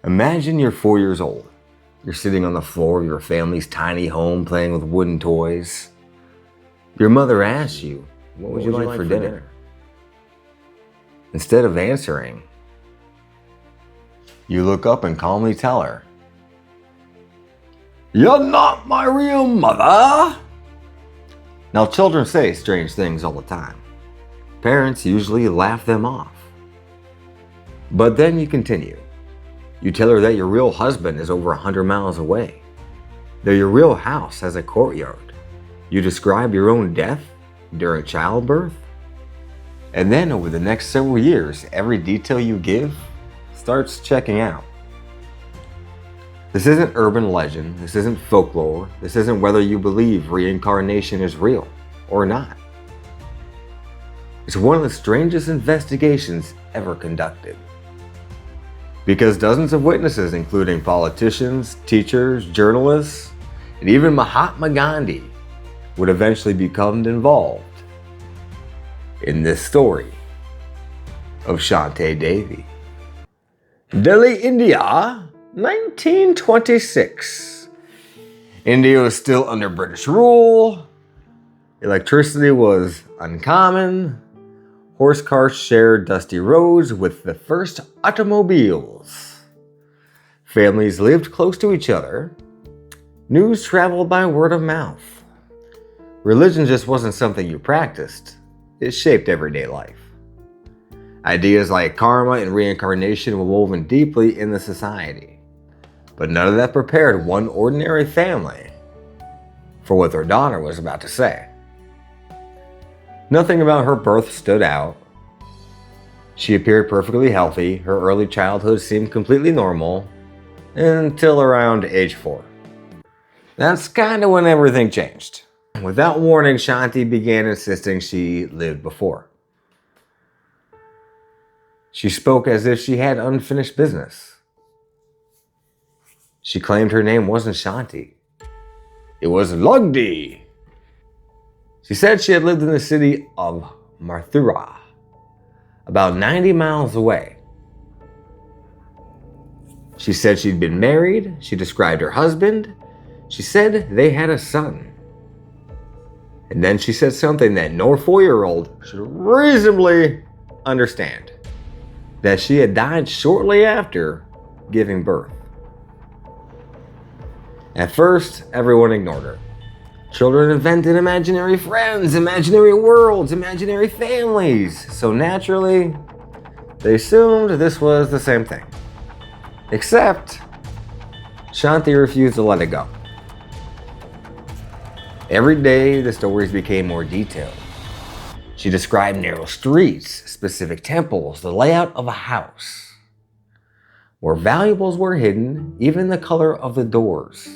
Imagine you're 4 years old. You're sitting on the floor of your family's tiny home playing with wooden toys. Your mother asks you, "What would you like for dinner?" Instead of answering, you look up and calmly tell her, "You're not my real mother." Now, children say strange things all the time. Parents usually laugh them off. But then you continue. You tell her that your real husband is over 100 miles away, that your real house has a courtyard. You describe your own death during childbirth. And then over the next several years, every detail you give starts checking out. This isn't urban legend, this isn't folklore, this isn't whether you believe reincarnation is real or not. It's one of the strangest investigations ever conducted. Because dozens of witnesses, including politicians, teachers, journalists, and even Mahatma Gandhi, would eventually become involved in this story of Shauntee Davis. Delhi, India, 1926. India was still under British rule. Electricity was uncommon. Horse cars shared dusty roads with the first automobiles. Families lived close to each other. News traveled by word of mouth. Religion just wasn't something you practiced. It shaped everyday life. Ideas like karma and reincarnation were woven deeply in the society. But none of that prepared one ordinary family for what their daughter was about to say. Nothing about her birth stood out. She appeared perfectly healthy. Her early childhood seemed completely normal until around age 4. That's kind of when everything changed. Without warning, Shanti began insisting she lived before. She spoke as if she had unfinished business. She claimed her name wasn't Shanti. It was Lugdi. She said she had lived in the city of Mathura, about 90 miles away. She said she'd been married. She described her husband. She said they had a son. And then she said something that no 4-year-old should reasonably understand. That she had died shortly after giving birth. At first, everyone ignored her. Children invented imaginary friends, imaginary worlds, imaginary families. So naturally, they assumed this was the same thing. Except, Shanti refused to let it go. Every day, the stories became more detailed. She described narrow streets, specific temples, the layout of a house, where valuables were hidden, even the color of the doors.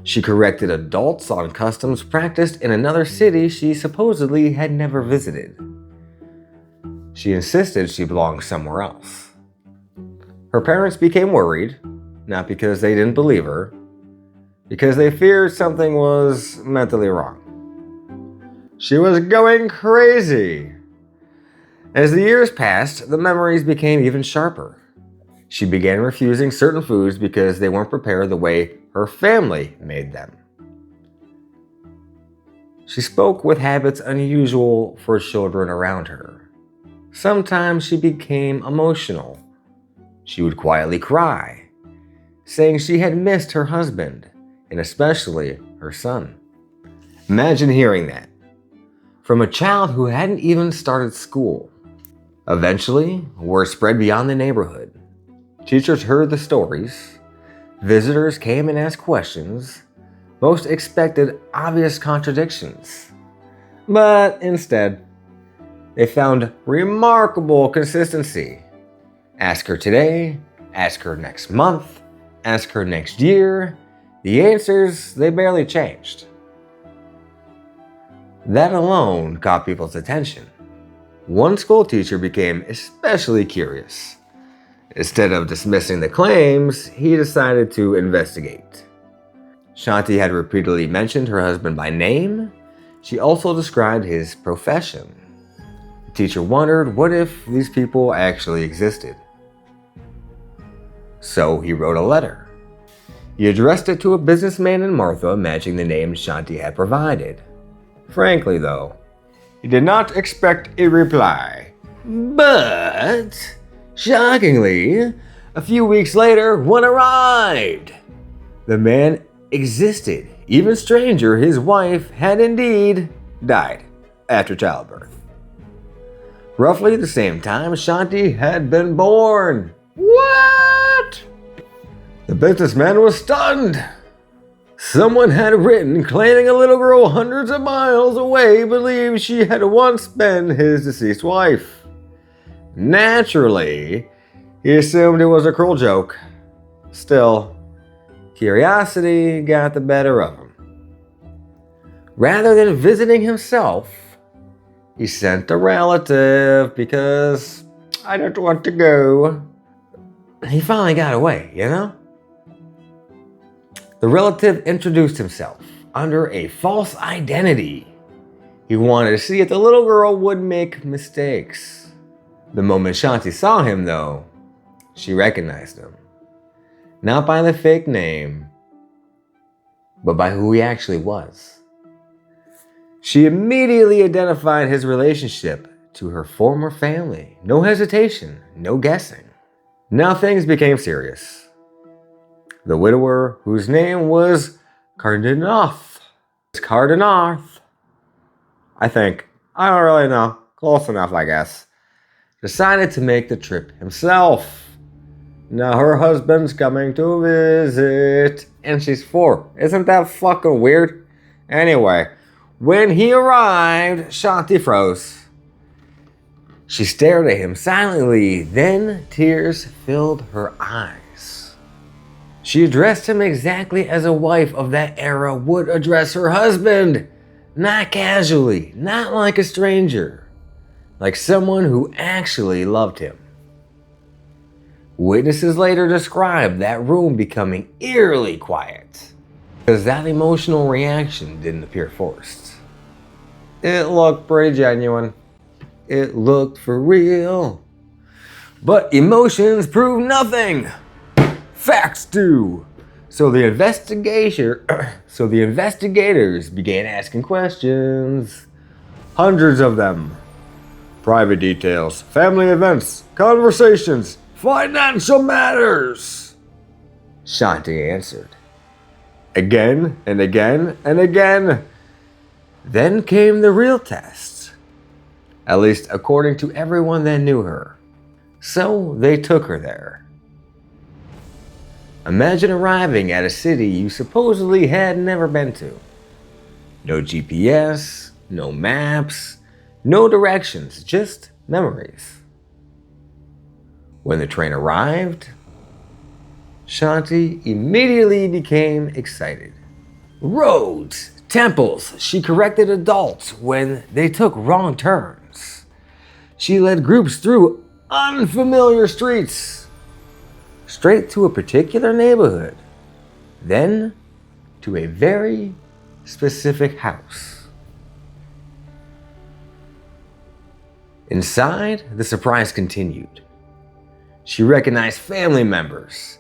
She corrected adults on customs practiced in another city she supposedly had never visited. She insisted she belonged somewhere else. Her parents became worried, not because they didn't believe her, because they feared something was mentally wrong. She was going crazy. As the years passed, the memories became even sharper. She began refusing certain foods because they weren't prepared the way her family made them. She spoke with habits unusual for children around her. Sometimes she became emotional. She would quietly cry, saying she had missed her husband, and especially her son. Imagine hearing that from a child who hadn't even started school. Eventually, word spread beyond the neighborhood. Teachers heard the stories. Visitors came and asked questions. Most expected obvious contradictions. But instead, they found remarkable consistency. Ask her today, ask her next month, ask her next year. The answers, they barely changed. That alone caught people's attention. One school teacher became especially curious. Instead of dismissing the claims, he decided to investigate. Shanti had repeatedly mentioned her husband by name. She also described his profession. The teacher wondered, what if these people actually existed? So he wrote a letter. He addressed it to a businessman in Martha, matching the name Shanti had provided. Frankly, though, he did not expect a reply. But, shockingly, a few weeks later, one arrived. The man existed. Even stranger, his wife had indeed died after childbirth. Roughly the same time Shanti had been born. What? The businessman was stunned. Someone had written claiming a little girl hundreds of miles away believed she had once been his deceased wife. Naturally, he assumed it was a cruel joke. Still, curiosity got the better of him. Rather than visiting himself, he sent a relative because I don't want to go. He finally got away, you know? The relative introduced himself under a false identity. He wanted to see if the little girl would make mistakes. The moment Shanti saw him, though, she recognized him. Not by the fake name, but by who he actually was. She immediately identified his relationship to her former family. No hesitation, no guessing. Now things became serious. The widower, whose name was Cardinoff, I think, I don't really know, close enough I guess, decided to make the trip himself. Now her husband's coming to visit, and she's 4. Isn't that fucking weird? Anyway, when he arrived, Shanti froze. She stared at him silently, then tears filled her eyes. She addressed him exactly as a wife of that era would address her husband. Not casually, not like a stranger, like someone who actually loved him. Witnesses later described that room becoming eerily quiet, because that emotional reaction didn't appear forced. It looked pretty genuine. It looked for real. But emotions prove nothing. Facts do. So the investigators began asking questions. Hundreds of them. Private details, family events, conversations, financial matters. Shanti answered. Again and again and again. Then came the real test. At least according to everyone that knew her. So they took her there. Imagine arriving at a city you supposedly had never been to. No GPS, no maps, no directions, just memories. When the train arrived, Shanti immediately became excited. Roads, temples, she corrected adults when they took wrong turns. She led groups through unfamiliar streets, straight to a particular neighborhood, then to a very specific house. Inside, the surprise continued. She recognized family members.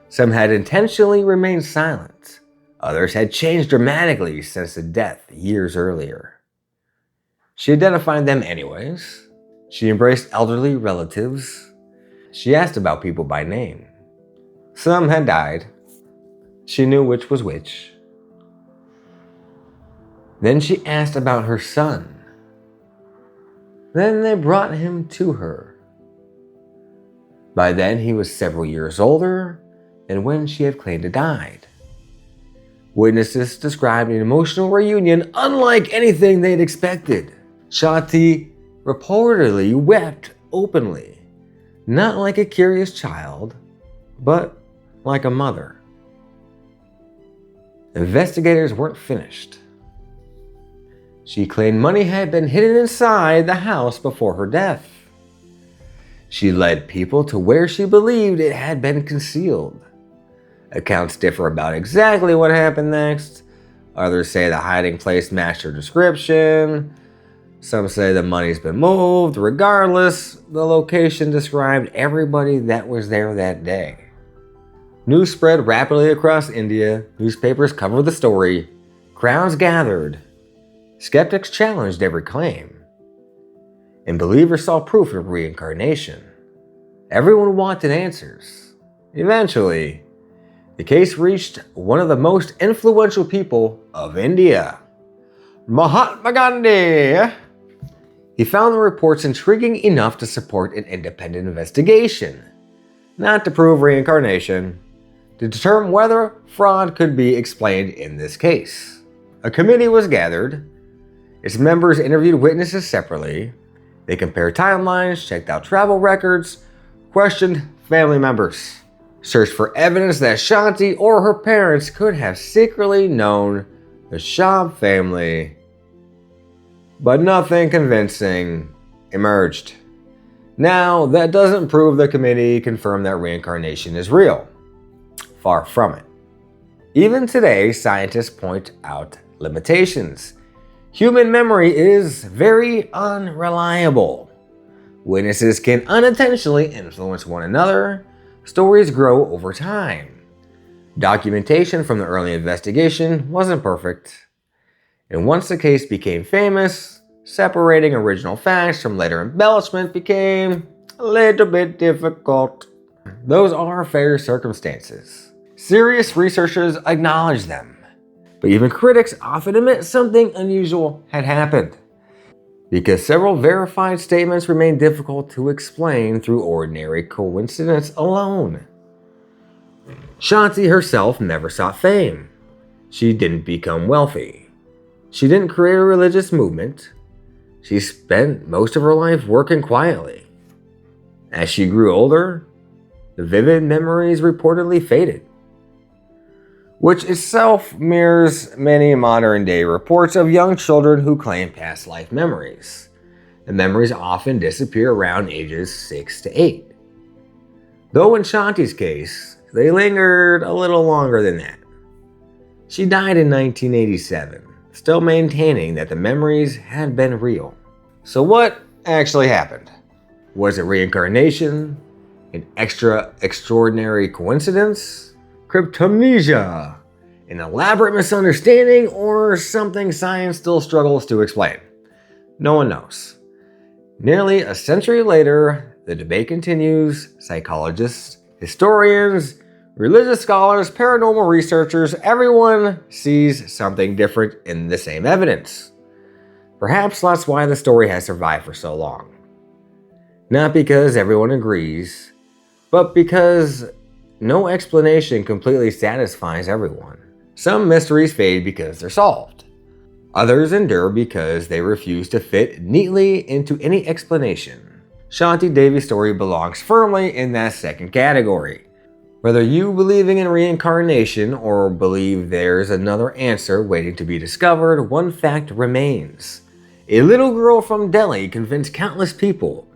Some had intentionally remained silent. Others had changed dramatically since the death years earlier. She identified them anyways. She embraced elderly relatives. She asked about people by name. Some had died. She knew which was which. Then she asked about her son. Then they brought him to her. By then he was several years older than when she had claimed to died. Witnesses described an emotional reunion unlike anything they'd expected. Shanti reportedly wept openly, not like a curious child, but like a mother. Investigators weren't finished. She claimed money had been hidden inside the house before her death. She led people to where she believed it had been concealed. Accounts differ about exactly what happened next. Others say the hiding place matched her description. Some say the money's been moved. Regardless, the location described everybody that was there that day. News spread rapidly across India, newspapers covered the story, crowds gathered, skeptics challenged every claim, and believers saw proof of reincarnation. Everyone wanted answers. Eventually, the case reached one of the most influential people of India, Mahatma Gandhi. He found the reports intriguing enough to support an independent investigation, not to prove reincarnation, to determine whether fraud could be explained in this case. A committee was gathered. Its members interviewed witnesses separately. They compared timelines, checked out travel records, questioned family members, searched for evidence that Shanti or her parents could have secretly known the Shah family. But nothing convincing emerged. Now, that doesn't prove the committee confirmed that reincarnation is real. Far from it. Even today, scientists point out limitations. Human memory is very unreliable. Witnesses can unintentionally influence one another. Stories grow over time. Documentation from the early investigation wasn't perfect. And once the case became famous, separating original facts from later embellishment became a little bit difficult. Those are fair circumstances. Serious researchers acknowledge them. But even critics often admit something unusual had happened, because several verified statements remain difficult to explain through ordinary coincidence alone. Shanti herself never sought fame. She didn't become wealthy. She didn't create a religious movement. She spent most of her life working quietly. As she grew older, the vivid memories reportedly faded, which itself mirrors many modern-day reports of young children who claim past life memories. The memories often disappear around ages 6 to 8. Though in Shanti's case, they lingered a little longer than that. She died in 1987, still maintaining that the memories had been real. So what actually happened? Was it reincarnation? An extraordinary coincidence? Cryptomnesia? An elaborate misunderstanding? Or something science still struggles to explain? No one knows. Nearly a century later, the debate continues. Psychologists, historians, religious scholars, paranormal researchers, everyone sees something different in the same evidence. Perhaps that's why the story has survived for so long. Not because everyone agrees, but because no explanation completely satisfies everyone. Some mysteries fade because they're solved. Others endure because they refuse to fit neatly into any explanation. Shauntee Davis' story belongs firmly in that second category. Whether you believing in reincarnation or believe there's another answer waiting to be discovered, one fact remains. A little girl from Delhi convinced countless people,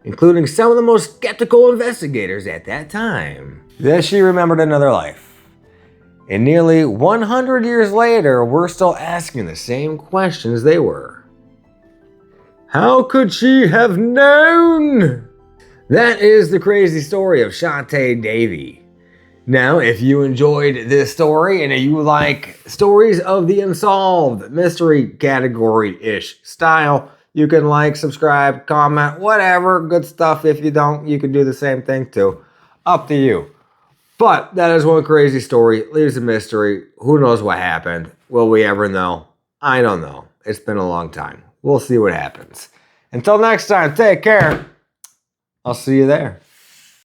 including some of the most skeptical investigators at that time, that she remembered another life. And nearly 100 years later, we're still asking the same questions they were. How could she have known? That is the crazy story of Shauntee Davis. Now, if you enjoyed this story and you like stories of the unsolved mystery category-ish style, you can like, subscribe, comment, whatever, good stuff. If you don't, you can do the same thing too. Up to you. But that is one crazy story, leaves a mystery. Who knows what happened? Will we ever know? I don't know. It's been a long time. We'll see what happens. Until next time, take care. I'll see you there.